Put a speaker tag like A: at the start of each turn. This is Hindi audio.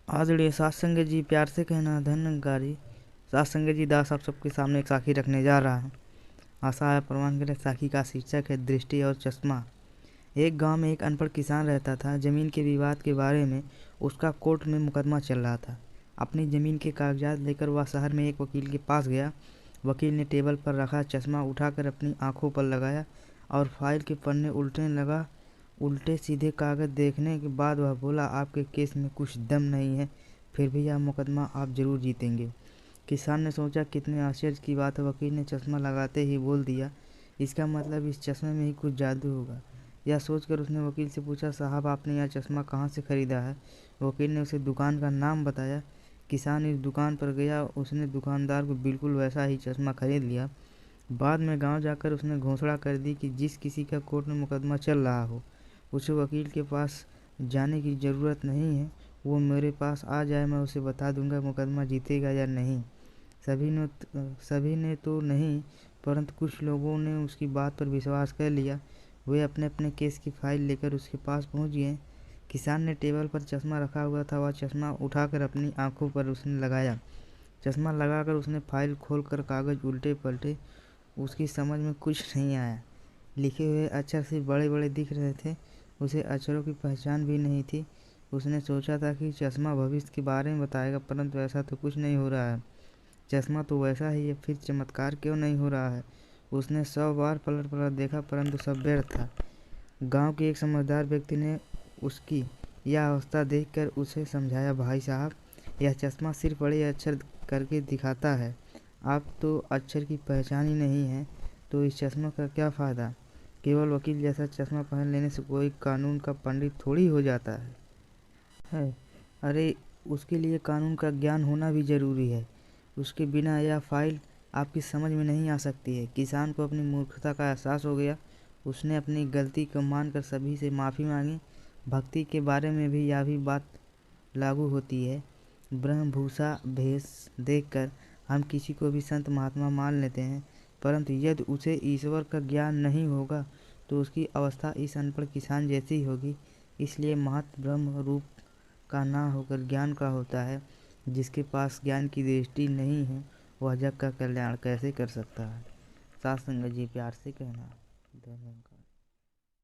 A: आदरणीय सत्संग जी, प्यार से कहना धन्यकारी। सत्संग जी दास आप सबके सामने एक साखी रखने जा रहा हूँ। आशा है प्रमाण करें। साखी का शीर्षक है दृष्टि और चश्मा। एक गांव में एक अनपढ़ किसान रहता था। जमीन के विवाद के बारे में उसका कोर्ट में मुकदमा चल रहा था। अपनी जमीन के कागजात लेकर वह शहर में एक वकील के पास गया। वकील ने टेबल पर रखा चश्मा उठाकर अपनी आंखों पर लगाया और फाइल के पन्ने उल्टने लगा। उल्टे सीधे कागज देखने के बाद वह बोला, आपके केस में कुछ दम नहीं है, फिर भी यह मुकदमा आप जरूर जीतेंगे। किसान ने सोचा, कितने आश्चर्य की बात है। वकील ने चश्मा लगाते ही बोल दिया, इसका मतलब इस चश्मे में ही कुछ जादू होगा। यह सोचकर उसने वकील से पूछा, साहब आपने यह चश्मा कहाँ से खरीदा है? वकील ने उसे दुकान का नाम बताया। किसान इस दुकान पर गया। उसने दुकानदार को बिल्कुल वैसा ही चश्मा खरीद लिया। बाद में गांव जाकर उसने घोषणा कर दी कि जिस किसी का कोर्ट में मुकदमा चल रहा हो, उसे वकील के पास जाने की ज़रूरत नहीं है। वो मेरे पास आ जाए, मैं उसे बता दूंगा मुकदमा जीतेगा या नहीं। सभी ने तो नहीं, परंतु कुछ लोगों ने उसकी बात पर विश्वास कर लिया। वे अपने अपने केस की फाइल लेकर उसके पास पहुंच गए। किसान ने टेबल पर चश्मा रखा हुआ था। वह चश्मा उठाकर अपनी आंखों पर उसने लगाया। चश्मा लगाकर उसने फाइल खोलकर कागज उल्टे पलटे। उसकी समझ में कुछ नहीं आया। लिखे हुए अक्षर सिर्फ बड़े बड़े दिख रहे थे। उसे अक्षरों की पहचान भी नहीं थी। उसने सोचा था कि चश्मा भविष्य के बारे में बताएगा, परंतु ऐसा तो कुछ नहीं हो रहा है। चश्मा तो वैसा ही है, फिर चमत्कार क्यों नहीं हो रहा है? उसने 100 बार पलट पलट देखा, परंतु सब व्यर्थ था। गांव के एक समझदार व्यक्ति ने उसकी यह अवस्था देखकर उसे समझाया, भाई साहब, यह चश्मा सिर्फ बड़े अक्षर करके दिखाता है। आप तो अक्षर की पहचान ही नहीं है, तो इस चश्मा का क्या फ़ायदा? केवल वकील जैसा चश्मा पहन लेने से कोई कानून का पंडित थोड़ी हो जाता है। अरे, उसके लिए कानून का ज्ञान होना भी ज़रूरी है। उसके बिना यह फाइल आपकी समझ में नहीं आ सकती है। किसान को अपनी मूर्खता का एहसास हो गया। उसने अपनी गलती को मानकर सभी से माफ़ी मांगी। भक्ति के बारे में भी यह भी बात लागू होती है। ब्रह्मभूषा भेष देखकर हम किसी को भी संत महात्मा मान लेते हैं, परंतु यदि उसे ईश्वर का ज्ञान नहीं होगा तो उसकी अवस्था इस अनपढ़ किसान जैसी होगी। इसलिए महत्व ब्रह्म रूप का ना होकर ज्ञान का होता है। जिसके पास ज्ञान की दृष्टि नहीं है, वह जग का कल्याण कैसे कर सकता है? सात संगत जी, प्यार से कहना। धन्यवाद।